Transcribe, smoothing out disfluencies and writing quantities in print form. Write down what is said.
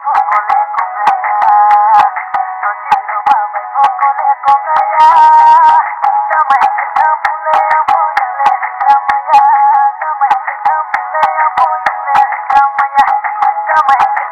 Fokole kongaya, Totiro babai fokole kongaya. Damai kita pule yang boyale ramaya, damai kita pule yang boyale ramaya, damai.